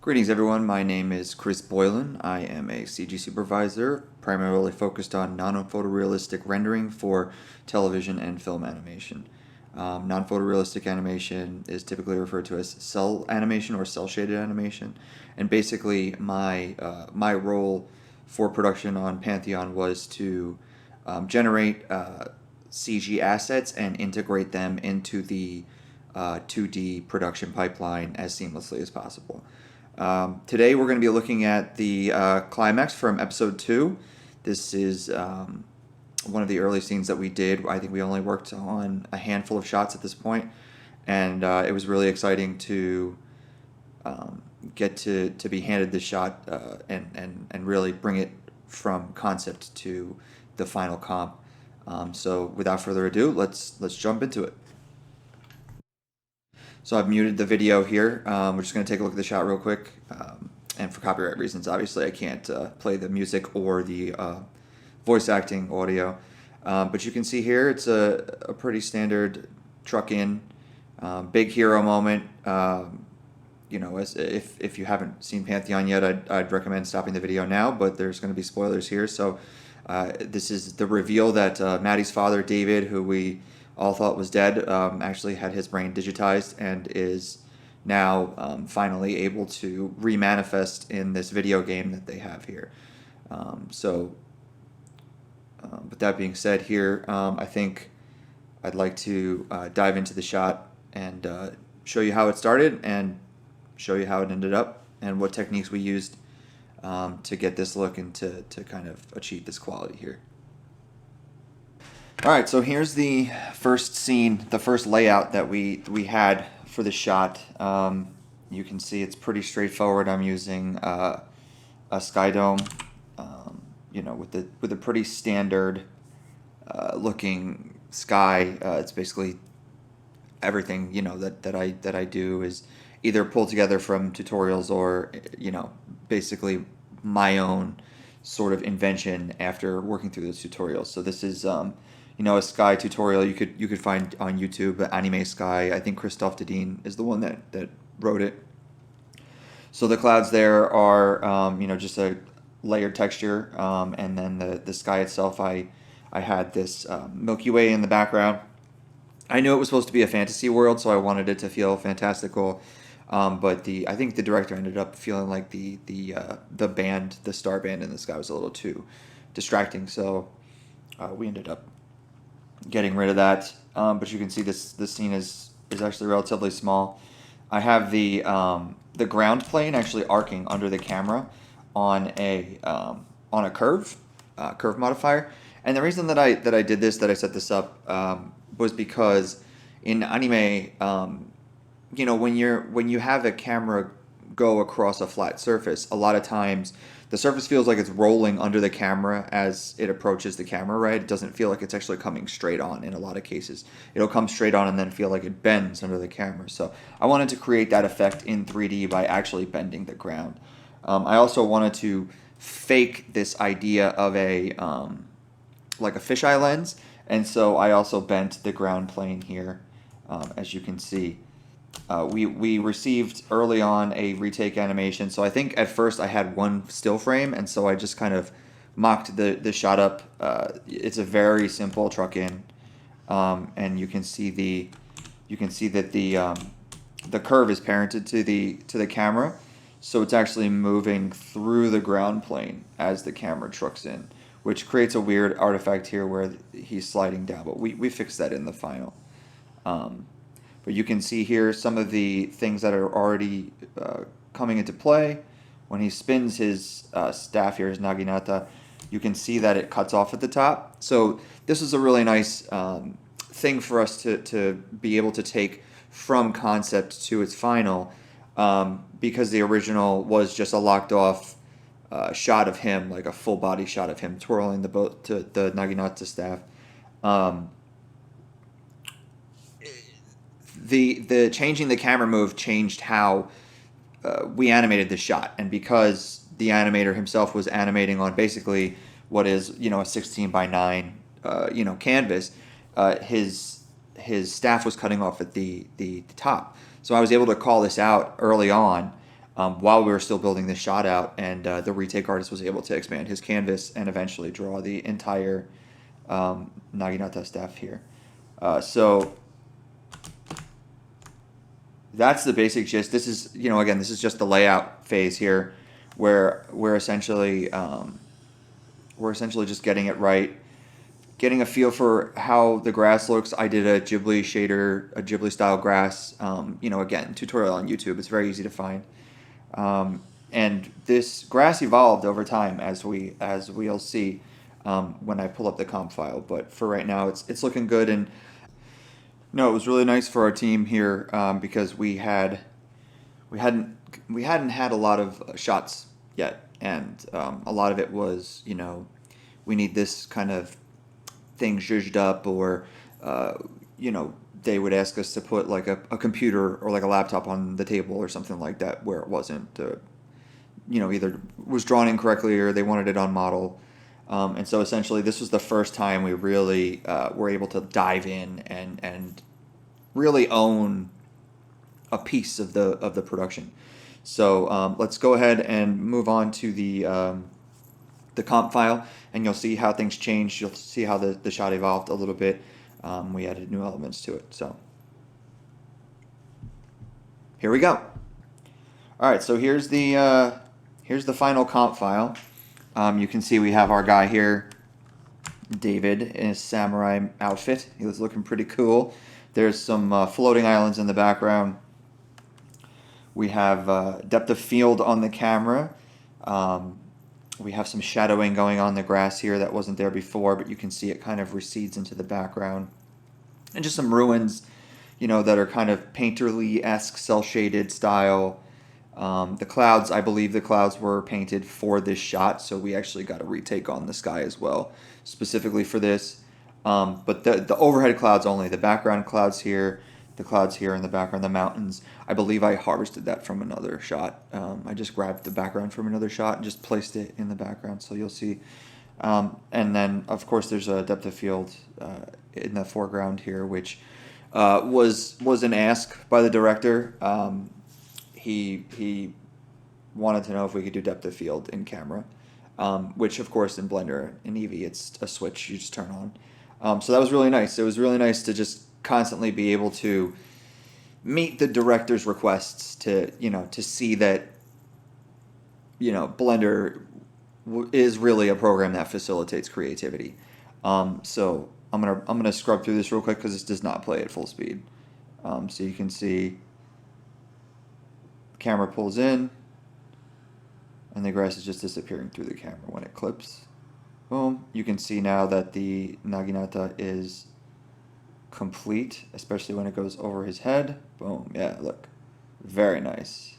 Greetings everyone, my name is Chris Boylan. I am a CG supervisor, primarily focused on non-photorealistic rendering for television and film animation. Non-photorealistic animation is typically referred to as cell animation or cell-shaded animation, and basically my role for production on Pantheon was to generate CG assets and integrate them into the 2D production pipeline as seamlessly as possible. Today we're going to be looking at the climax from episode 2. This is one of the early scenes that we did. I think we only worked on a handful of shots at this point, and it was really exciting to get to be handed this shot and really bring it from concept to the final comp. So without further ado, let's jump into it. So I've muted the video here. We're just going to take a look at the shot real quick. And for copyright reasons, obviously, I can't play the music or the voice acting audio. But you can see here, it's a pretty standard truck-in, big hero moment. As if you haven't seen Pantheon yet, I'd recommend stopping the video now, but there's going to be spoilers here. So this is the reveal that Maddie's father, David, who we all thought was dead, actually had his brain digitized and is now finally able to remanifest in this video game that they have here. With that being said here, I think I'd like to dive into the shot and show you how it started and show you how it ended up and what techniques we used to get this look and to kind of achieve this quality here. Alright, so here's the first scene, the first layout that we had for the shot. You can see it's pretty straightforward. I'm using a sky dome, with a pretty standard looking sky. It's basically everything that I do is either pulled together from tutorials or basically my own sort of invention after working through those tutorials. So this is a sky tutorial you could find on YouTube, Anime Sky. I think Christophe Dedeen is the one that wrote it. So the clouds there are just a layered texture, and then the sky itself, I had this Milky Way in the background. I knew it was supposed to be a fantasy world, so I wanted it to feel fantastical. But I think the director ended up feeling like the star band in the sky was a little too distracting, so we ended up getting rid of that. But you can see this scene is actually relatively small. I have the ground plane actually arcing under the camera on a curve modifier. And the reason that I did this, that I set this up, was because in anime, when you have a camera go across a flat surface, a lot of times the surface feels like it's rolling under the camera as it approaches the camera, right? It doesn't feel like it's actually coming straight on in a lot of cases. It'll come straight on and then feel like it bends under the camera. So I wanted to create that effect in 3D by actually bending the ground. I also wanted to fake this idea of like a fisheye lens, and so I also bent the ground plane here, as you can see. We received early on a retake animation, so I think at first I had one still frame, and so I just kind of mocked the shot up. It's a very simple truck in, and you can see that the curve is parented to the camera, so it's actually moving through the ground plane as the camera trucks in, which creates a weird artifact here where he's sliding down. But we fixed that in the final. But you can see here some of the things that are already coming into play. When he spins his staff here, his naginata, you can see that it cuts off at the top. So this is a really nice thing for us to be able to take from concept to its final, because the original was just a locked off shot of him, like a full body shot of him twirling the naginata staff. The changing the camera move changed how we animated the shot, and because the animator himself was animating on basically what is a 16 by 9 canvas, his staff was cutting off at the top. So I was able to call this out early on, while we were still building this shot out, and the retake artist was able to expand his canvas and eventually draw the entire Naginata staff here. So that's the basic gist. This is, again, this is just the layout phase here, where we're essentially just getting it right, getting a feel for how the grass looks. I did a Ghibli shader, a Ghibli style grass. Again, tutorial on YouTube. It's very easy to find. And this grass evolved over time, as we'll see when I pull up the comp file. But for right now, it's looking good. And no, it was really nice for our team here because we hadn't had a lot of shots yet, and a lot of it was, we need this kind of thing zhuzhed up, or they would ask us to put like a computer or like a laptop on the table or something like that, where it wasn't either was drawn incorrectly or they wanted it on model. And so essentially this was the first time we really were able to dive in and really own a piece of the production. So let's go ahead and move on to the comp file, and you'll see how things changed. You'll see how the shot evolved a little bit. We added new elements to it. So here we go. All right, so here's the final comp file. You can see we have our guy here, David, in his samurai outfit. He was looking pretty cool. There's some floating islands in the background. We have depth of field on the camera. We have some shadowing going on in the grass here that wasn't there before, but you can see it kind of recedes into the background. And just some ruins, that are kind of painterly-esque, cel-shaded style. The clouds, I believe the clouds were painted for this shot, so we actually got a retake on the sky as well, specifically for this. But the overhead clouds only, the background clouds here, the clouds here in the background, the mountains, I believe I harvested that from another shot. I just grabbed the background from another shot and just placed it in the background, so you'll see. And then, of course, there's a depth of field in the foreground here, which was an ask by the director. He wanted to know if we could do depth of field in camera, which, of course, in Blender and Eevee, it's a switch you just turn on. So that was really nice. It was really nice to just constantly be able to meet the director's requests to see that, Blender is really a program that facilitates creativity. So I'm gonna scrub through this real quick because this does not play at full speed. So you can see the camera pulls in, and the grass is just disappearing through the camera when it clips. Boom. You can see now that the Naginata is complete, especially when it goes over his head. Boom. Yeah, look. Very nice.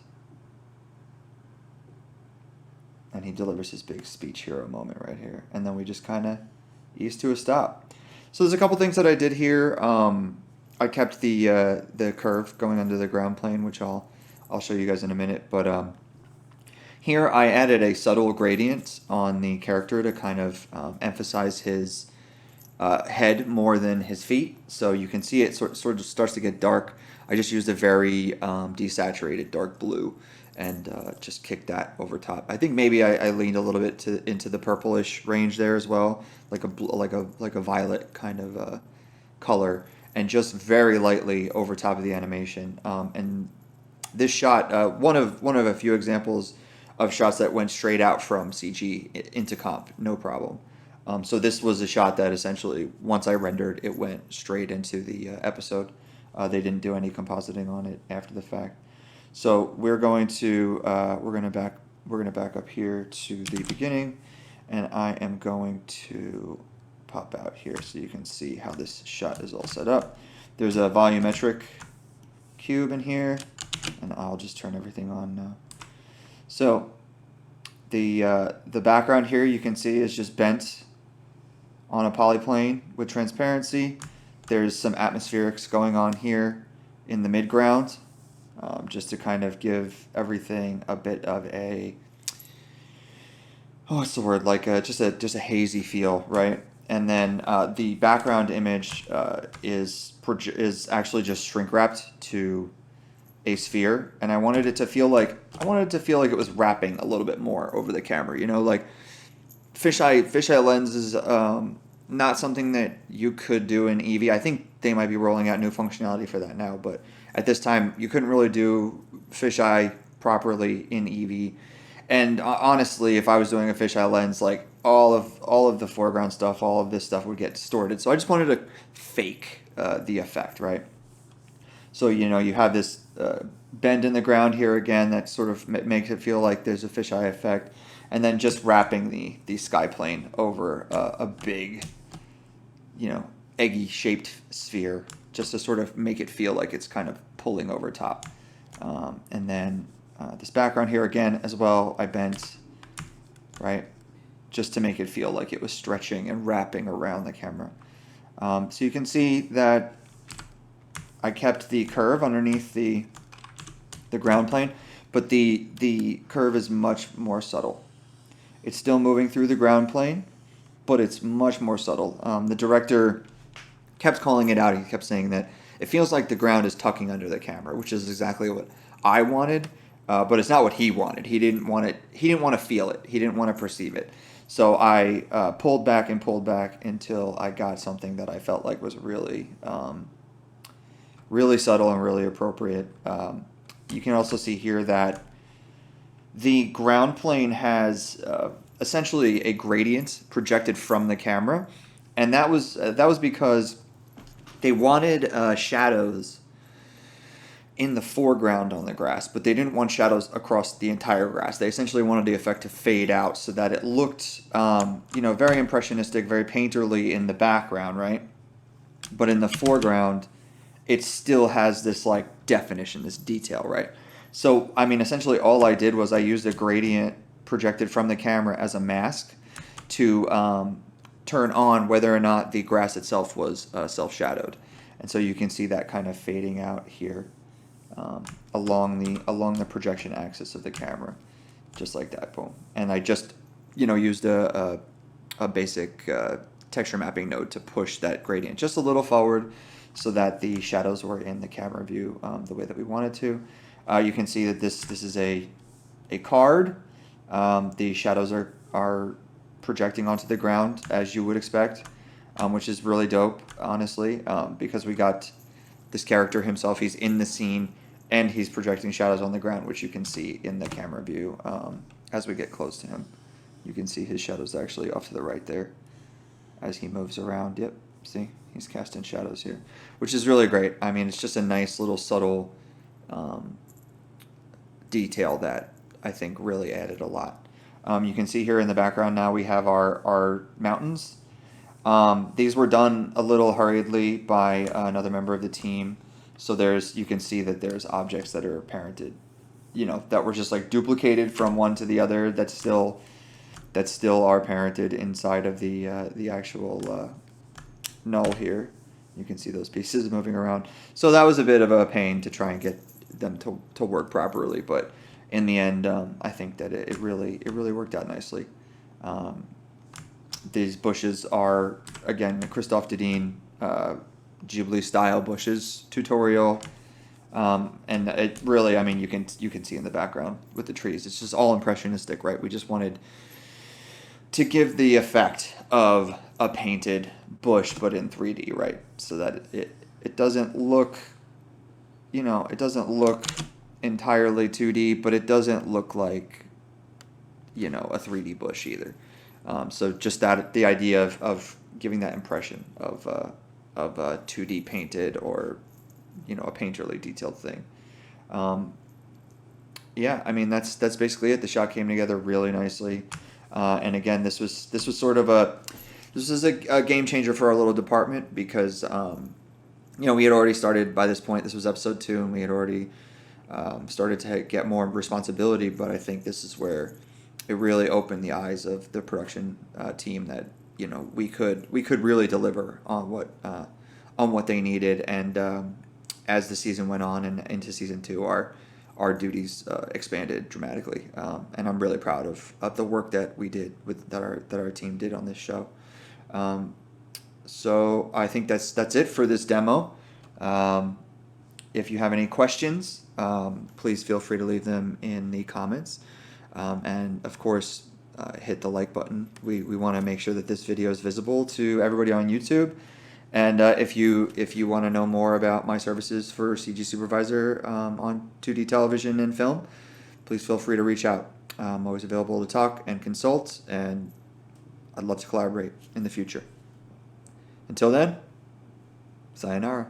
And he delivers his big speech hero moment right here. And then we just kind of ease to a stop. So there's a couple things that I did here. I kept the curve going under the ground plane, which I'll show you guys in a minute. But here I added a subtle gradient on the character to kind of emphasize his head more than his feet. So you can see it sort of starts to get dark. I just used a very desaturated dark blue and just kicked that over top. I think maybe I leaned a little bit into the purplish range there as well, like a violet kind of color, and just very lightly over top of the animation. And this shot, one of a few examples of shots that went straight out from CG into comp, no problem. So this was a shot that essentially, once I rendered, it went straight into the episode. They didn't do any compositing on it after the fact. So we're going to back up here to the beginning, and I am going to pop out here so you can see how this shot is all set up. There's a volumetric cube in here, and I'll just turn everything on now. So the background here you can see is just bent on a polyplane with transparency. There's some atmospherics going on here in the midground, just to kind of give everything a bit of a, what's the word, like just a hazy feel, right? And then the background image is actually just shrink wrapped to a sphere, and I wanted it to feel like it was wrapping a little bit more over the camera. You know, like fisheye lens is not something that you could do in Eevee. I think they might be rolling out new functionality for that now, but at this time you couldn't really do fisheye properly in Eevee. And honestly, if I was doing a fisheye lens, like all of the foreground stuff, all of this stuff would get distorted. So I just wanted to fake the effect, right? So you know you have this bend in the ground here again that sort of makes it feel like there's a fisheye effect, and then just wrapping the sky plane over a big, you know, eggy shaped sphere, just to sort of make it feel like it's kind of pulling over top. And then this background here again as well, I bent, right, just to make it feel like it was stretching and wrapping around the camera. So you can see that I kept the curve underneath the ground plane, but the curve is much more subtle. It's still moving through the ground plane, but it's much more subtle. The director kept calling it out. He kept saying that it feels like the ground is tucking under the camera, which is exactly what I wanted, but it's not what he wanted. He didn't want it. He didn't want to feel it. He didn't want to perceive it. So I pulled back until I got something that I felt like was really, really subtle and really appropriate. You can also see here that the ground plane has essentially a gradient projected from the camera, and that was because they wanted shadows in the foreground on the grass, but they didn't want shadows across the entire grass. They essentially wanted the effect to fade out so that it looked, very impressionistic, very painterly in the background, right? But in the foreground, it still has this like definition, this detail, right? So, I mean, essentially all I did was I used a gradient projected from the camera as a mask to turn on whether or not the grass itself was self-shadowed. And so you can see that kind of fading out here along the projection axis of the camera, just like that, boom. And I just, used a basic texture mapping node to push that gradient just a little forward so that the shadows were in the camera view the way that we wanted to. You can see that this is a card. The shadows are projecting onto the ground as you would expect, which is really dope, honestly, because we got this character himself. He's in the scene and he's projecting shadows on the ground, which you can see in the camera view as we get close to him. You can see his shadows actually off to the right there as he moves around. Yep, see, he's casting shadows here, which is really great. I mean, it's just a nice little subtle detail that I think really added a lot. You can see here in the background now we have our mountains. These were done a little hurriedly by another member of the team. So you can see that there's objects that are parented, that were just like duplicated from one to the other that still are parented inside of the actual null here. You can see those pieces moving around. So that was a bit of a pain to try and get them to work properly, but in the end, I think that it really worked out nicely. These bushes are, again, Christophe Dedeen Ghibli style bushes tutorial, and it really, I mean, you can see in the background with the trees, it's just all impressionistic, right? We just wanted to give the effect of a painted bush but in 3D, right? So that it doesn't look, it doesn't look entirely 2D, but it doesn't look like, a 3D bush either. So just the idea of giving that impression of a 2D painted or, a painterly detailed thing. Yeah, I mean, that's basically it. The shot came together really nicely. And again, this was sort of a game changer for our little department because, we had already started by this point. This was episode 2, and we had already started to get more responsibility. But I think this is where it really opened the eyes of the production team that we could really deliver on what they needed. And as the season went on and into season 2, our duties expanded dramatically, and I'm really proud of the work that we did that our team did on this show. So I think that's it for this demo. If you have any questions, please feel free to leave them in the comments. And of course, hit the like button. We want to make sure that this video is visible to everybody on YouTube. And if you want to know more about my services for CG Supervisor on 2D television and film, please feel free to reach out. I'm always available to talk and consult, and I'd love to collaborate in the future. Until then, sayonara.